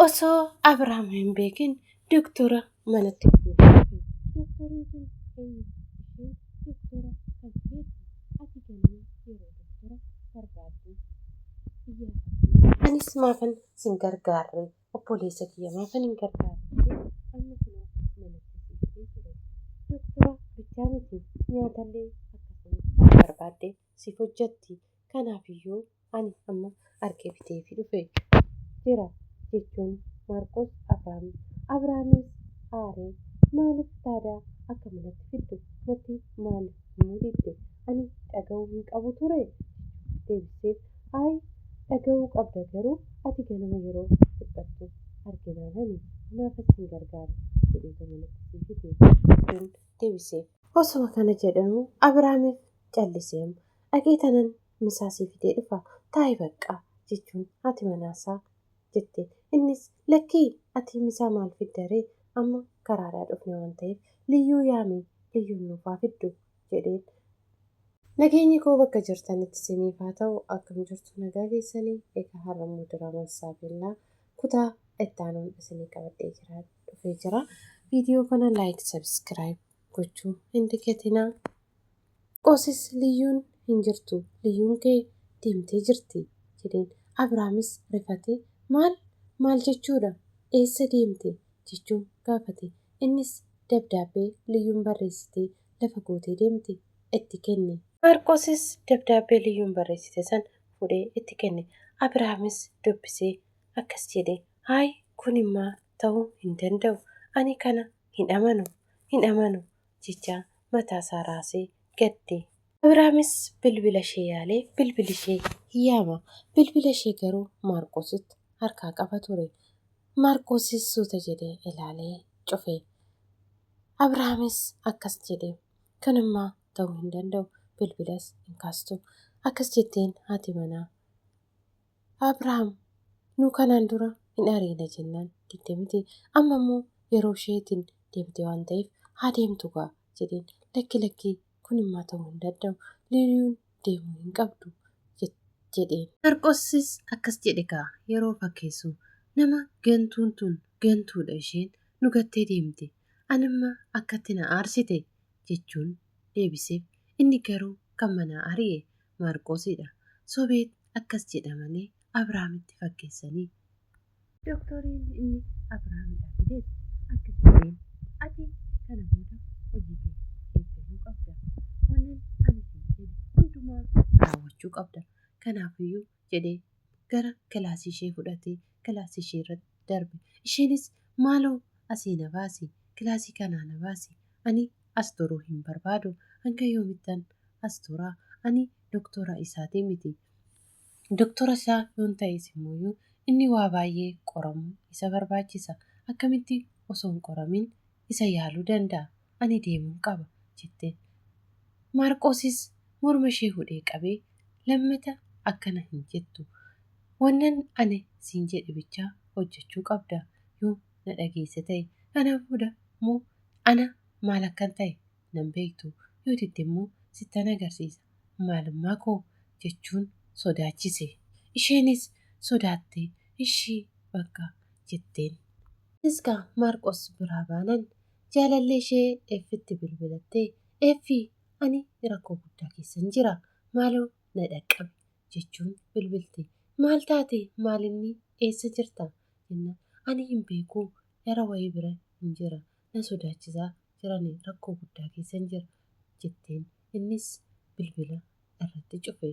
Osoo Abrahaam hin beekin doktora manatti fide. Doktoriin kun eenyu? Isheen doktora kan ta'etti ati ganama yeroo doktora barbaaddu iyyaafatti. Anis maafan sin gargaarre obboleessa kiyya maafan hin gargaarre amma sinoo manatti si fidee ture. Doktora bichaa miti nyaatallee akkasuma barbaadde siif hojjetti. Kanaafiyyuu ani amma argee fiteefi dhufe jira jechuun Maarqos Abrahaamis aaree maaliif taadaa akka manatti fiddu natti maaliif himuu didde ani dhaga'uu hin qabu ture deebiseef dhaga'uu qabda garuu ati ganama yeroo dhiphattu arginaanani maafas hin gargaarre jedhee manatti si fide deebiseef. Osuma kana jedhanuu Abrahaamiif calliseem dhaqee tanan misaa si fidee dhufa taa'ii baqqaa jechuun haati manaasaa jette. Innis lakkii ati misaa maal fiddaree amma karaadhaa dhufne waan ta'eef liyyuu yaamee liyyuun nuuf haa fiddu jedheen. Nageenyi koo bakka jirtanitti isiniif haa ta'u akkam jirtu nagaa keessanii egaa har'ammoo diraamaa Saafellaa kutaa itti aanuun isinii qabadhee dhufee jira. Viidiyoo kana laayik sabskiraayib gochuu hin dagatinaa. Qoosis liyyuun hin jirtu liyyuun kee deemtee jirti jedheen. Abrahaamis rifatee maal jechuudha eessa deemte jechuun gaafate. Innis dabdaabbee liyyuun barreessitee lafa gootee deemte itti kenne. Maarqosis dabdaabbee liyyuun barreessite san fudhee itti kenne. Abrahaamis dubbisee akkas jedhe kunimmaa ta'uu hin danda'u ani kana hin amanu jecha mataasaa raasee gadde. Abrahaamis bilbila ishee yaalee bilbili ishee hin yaama. Bilbila ishee garuu Maarqositti harkaa qaba ture. Maarqosis suuta jedhee ilaalee cufe. Abrahaamis akkas jedhe kanummaa ta'uu hin danda'u bilbilas hin kaastu. Akkas jetteen haati manaa Abrahaam nu kanaan dura hin ariina jennaan didde miti amma immoo yeroo isheetiin deemte waan ta'eef haa deemtu gaa jedheen. Lakki kunimmaa ta'uu hin danda'u liyyuun deemuu hin qabdu jedheen. Maarqosis akkas jedhe gaa yeroo fakkeessu nama gantuun tun gantuudha isheen nu gattee deemte anamma akkatti na aarsite jechuun deebiseef. Inni garuu kan mana ari'e Maarqosidha. Sobeet akkas jedha malee Abrahaamitti fakkeessanii. Doktoriin inni Abrahaamidhaa fidees akkas jedheen ati kana booda hojii kee eeggaluu qabda. Wannan ani siin jedhe hundumaa raawwachuu qabda. Kanaafiyyuu jedhee gara kilaasii ishee fudhatee kilaasii ishee irratti darbe. Isheenis maaloo asii na baasi kilaasii kanaa na baasi ani as turuu hin barbaadu hanga yoomittan as turaa ani doktora isaatii miti. Doktora isaa yoon ta'es immoo inni waa baay'ee qoramuu isa barbaachisa. Akkamitti osoo hin qoramin isa yaaluu danda'a ani deemuun qaba jette. Maarqosis morma ishee hudhee qabee lammata akkana hin jettu. Wannan ani siin jedhe bichaa hojjechuu qabda yoo na dhageesse ta'e. Kanaaf booda moo ana maal akkan ta'e nan beektu yoo didde immoo sittan agarsiisa maalummaa koo jechuun sodaachise. Isheenis sodaattee ishii bakka jetteen. Iskaa Maarqos biraa baanan jaalallee ishee eeffitti bilbilattee eeffii ani rakkoo guddaa keessan jira maaloo na dhaqqabe jechuun bilbilte. Maal taate maalinni eessa jirta jennaan ani hin beeku yara wayii bira hin jira na sodaachisaa jiranii rakkoo guddaa keessan jira jetteen. Innis bilbila irratti cufe.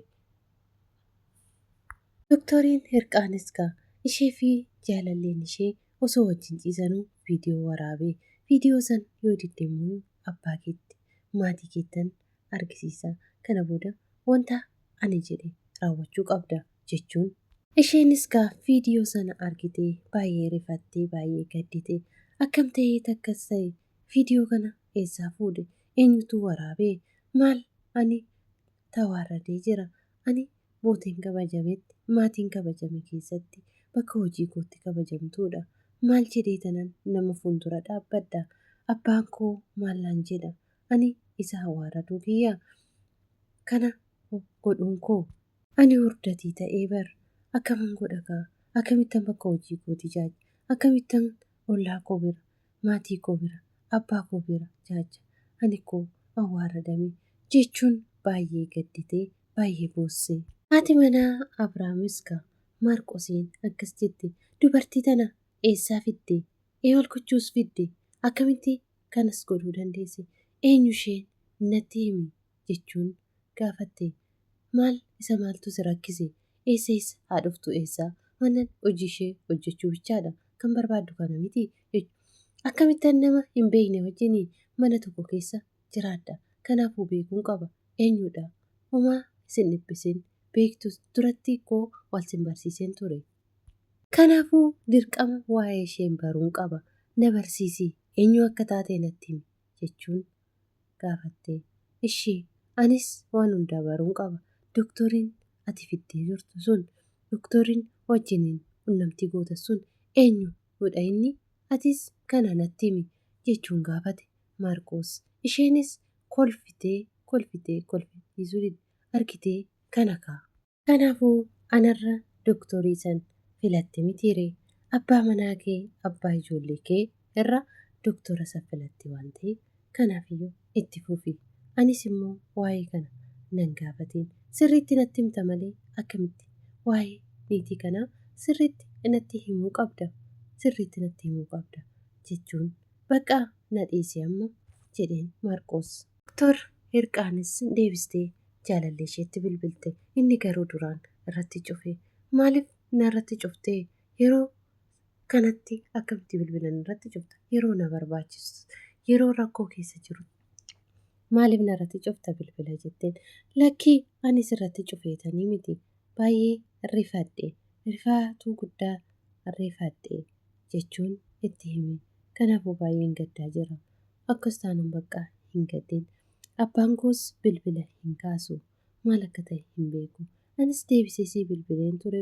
Doktoriin hirqaanis gaa ishee fi jaalalleen ishee osoo wajjin ciisanuu viidiyoo waraabee viidiyoo san yoo didde immoo abbaa keetti maatii keettan argisiisa. Kana booda wanta ani jedhe raawwachuu qabda jechuun. Isheenis gaa viidiyoo sana argitee baay'ee rifattee baay'ee gaddite. Akkam ta'ee takkas ta'e viidiyoo kana eessaa fuudhe eenyutu waraabee maal ani tawaarradee jira ani mootiin kabajametti maatiin kabajame keessatti bakka hojii kootti kabajamtuudha. Maal jedhee tanan nama fuuldura dhaabbadha abbaan koo maallaan jedha ani isa awwaaraduu kiyyaa kana godhuun koo ani hurdatii ta'ee bar akkaman godha gaa akkamittan bakka hojii kooti Akkamittan ollaa koo bira, maatii koo bira, abbaa koo bira jaaja ani koo awwaaradame jechuun baay'ee gadditee baay'ee boossee. Haati manaa Abrahaamis Maarqosiin akkas jette, dubartii tana eessaa fidde? Eenyu gochuus fidde? Akkamitti kanas godhuu dandeesse? Eenyu isheen natti himi jechuun gaafatte. Maaltu si rakkise? Eessa haa dhuftu eessaa? Mana hojii ishee hojjechuu bichaadha. Kan barbaaddu kana miti. Akkamittan nama hin beekne wajjin mana tokko keessa jiraadha. Kanaafuu beekuun qaba. Eenyudha? Homaa isin dhiphisin beektus duratti koo wal sin barsiiseen ture. Kanaafuu dirqama waa'ee isheen baruun qaba. Na barsiisi. Eenyu akka taate natti himi jechuun gaafatte. Ishee anis waan hundaa baruun qaba. Dooktoriin ati fiddee jirtu sun, dooktoriin wajjiniin qunnamtii goota sun eenyudha inni? Atis kana natti himi jechuun gaafate Maarqos. Isheenis kolfitee argitee kana ka'a. Kanaafuu anarra dooktorii san filatte mitiiree? Abbaa manaa kee, abbaa ijoollee kee irra dooktora isa filatte waan ta'eef kanaafiyyuu itti fufi. Anis immoo waa'ee kana nan gaafatiin. Sirriitti natti himta malee akkamitti waa'ee niitii kanaa sirriitti natti himuu qabda. Sirriitti natti himuu qabda jechuun bakka na dhiisi amma jedheen Maarqos. Dooktor Hirqaanis deebistee jaalallee isheetti bilbilte. Inni garuu duraan irratti cufe. Maaliif na irratti cuftee? Yeroo kanatti akkamitti bilbilan irratti cufta? Yeroo na barbaachisu, yeroo rakkoo keessa jiru maaliif na irratti cufta bilbila jetteen? Lakkii anis irratti cufeetanii miti. Baay'ee rifadhe. Rifaatuu guddaa rifadhe jechuun itti hime. Kanaafuu baay'een gaddaa jira. Akkas taanaan bakka hin gaddeen. Abbaan koos bilbila hin kaasu. Maal akka ta'e hin beeku. Anis deebisee si bilbileen ture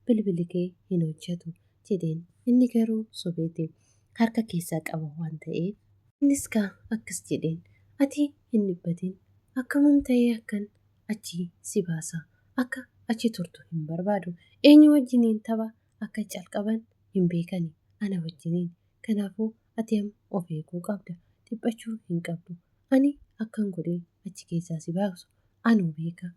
bilbili kee hin hojjetu jedheen. Inni garuu sobeete harka keessaa qaba waan ta'eef. Innis akkas jedheen. Ati hin dhibbatin. Akkamiin ta'ee akkan achi si baasa? Akka achi turtu hin barbaadu. Eenyu wajjiniin tapha akka calqaban hin beekani ana wajjiniin. Kanaafuu ati amma of eeguu qabda. Dhiphachuu hin qabdu. Ani akkan godhee achi keessaa si baasu anuu beeka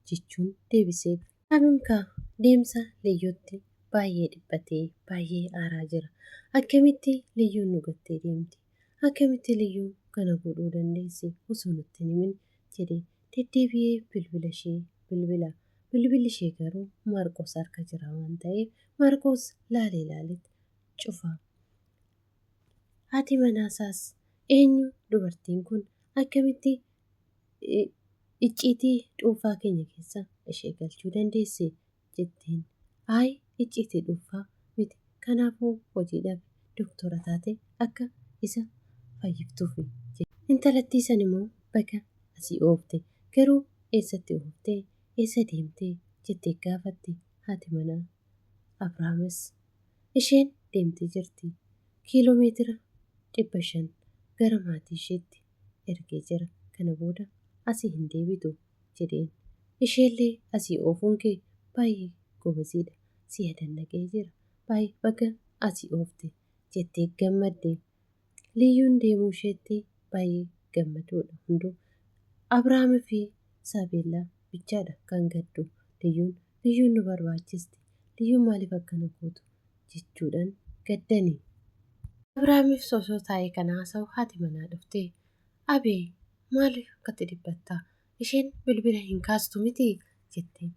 jechuun deebiseef. Anuunkaa deemsa Liyyootti baay'ee dhiphatee baay'ee aaraa jira. Akkamitti Liyyoon nu gattee deemti? Akkamitti Liyyoon kana godhuu dandeesse osoo nutti hin himin jedhee deddeebi'ee bilbila ishee bilbila. Bilbilli ishee garuu Maarqos harka jira waan ta'eef Maarqos laaleetti cufa. Haati manaasaas eenyu dubartiin kun akkamitti icciitii dhuunfaa keenya keessa ishee galchuu dandeesse jetteen. Icciitii dhuunfaa miti. Kanaafuu hojii dhabe dooktora taate akka isa fayyiftuuf. Intalattii san immoo bakka asii oofte. Garuu eessatti ooftee? Eessa deemtee jettee gaafatte haati manaa Abrahaamis. Isheen deemtee jirti. Kiiloomeetira 500 gara maatii isheetti ergee jira. Kana booda asii hin deebitu jedheen. Isheellee asii oofuun kee baay'ee gobaziidha. Si adannaqee jira. Baay'ee bakka asii oofte jettee gammadde. Liyyuun deemuu isheetti baay'ee gammadoodha hunduu. Abrahaamii fi Saabeellaa bichaadha kan gaddu. Liyyuun nu barbaachisti. Liyyuun maaliif akkana gootu jechuudhaan gaddanii. Abrahaamiif sosoo taa'ee kana haasa'u haati manaa dhuftee. Abee maaliif akkatti dhiphattaa? Isheen bilbila hin kaastu miti jetteen.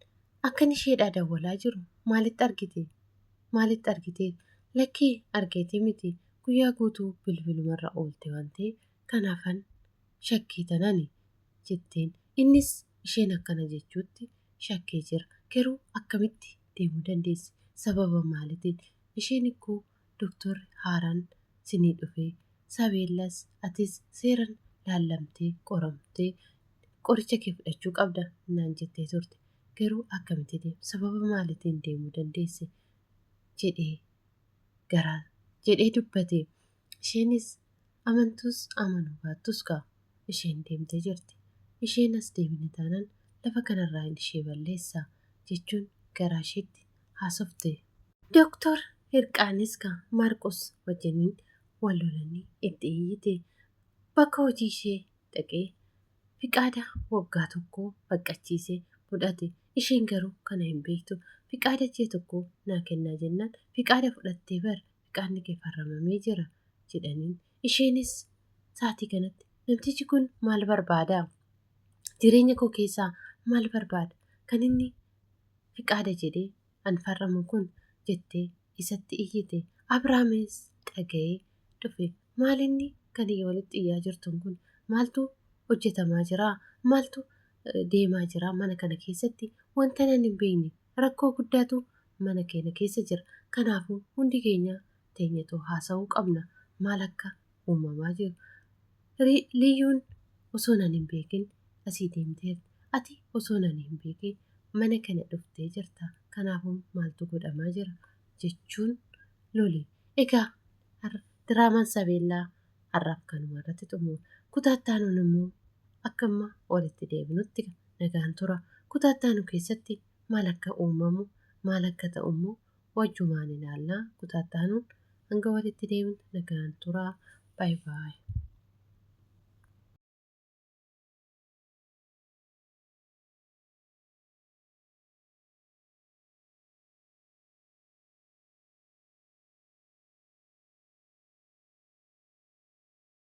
Akkan isheedhaa dawwalaa jiru maalitti argitee? Lakkii argeetii miti. Guyyaa guutuu bilbilumarra oolte waan ta'eef kanaafan shakkii tanani jetteen. Innis isheen akkana jechuutti shakkee jira. Garuu akkamitti deemuu dandeessi? Sababa maaliitiin? Isheen ikkoo dooktorri haaraan sinii dhufee Saabeellaas atis seeraan laallamtee qoramtee qoricha kee fudhachuu qabda naan jettee turte. Garuu akkamitti deemu? Sababa maaliitiin deemuu dandeesse? jedhee dubbate. Isheenis amantus amanuu baattus isheen deemtee jirti. Isheen as deemine taanaan lafa kanarraa ishee balleessaa jechuun garaa isheetti haasofte. Dooktor Hirqaanis Maarqos wajjiniin wal lolanii itti iyyite bakka hojii ishee dhaqee Fiqaada waggaa tokko baqachiisee fudhate. Isheen garuu kana hin beektu. Fiqaada ji'a tokko naa kennaa jennaan Fiqaada fudhattee bara Fiqaadni kee farramamee jira jedhaniin. Isheenis sa'aatii kanatti namtichi kun maal barbaadaa? Jireenya koo keessaa maal barbaada? Kan inni Fiqaada jedhee an farramu kun jettee isatti iyyite. Abrahaamis dhaga'ee dhufe. Maal inni kan walitti iyyaa jirtun kun maaltu hojjetamaa jira? Maaltu deemaa jira mana kana keessatti? Wanta nan hin beekne rakkoo guddaatu mana keenya keessa jira. Kanaafuu hundi keenya teenyatoo haasa'uu qabna. Maal akka uumamaa jiru? Liyyuun osoo nan hin beekin asii deemteerti. Ati osoo nan hin beekin mana kana dhuftee jirta. Kanaafuu maaltu godhamaa jira jechuun lole. Egaa diraamaan Sabeellaa har'aaf kanuma irratti xumura. Kutaa itti aanuun immoo akka amma walitti deebinutti nagaan tura. Kutaa itti aanu keessatti maal akka uumamu maal akka ta'u immoo wajjumaan ilaallaa. Kutaa itti aanuun hanga walitti deebinu nagaan tura. Baay'ee.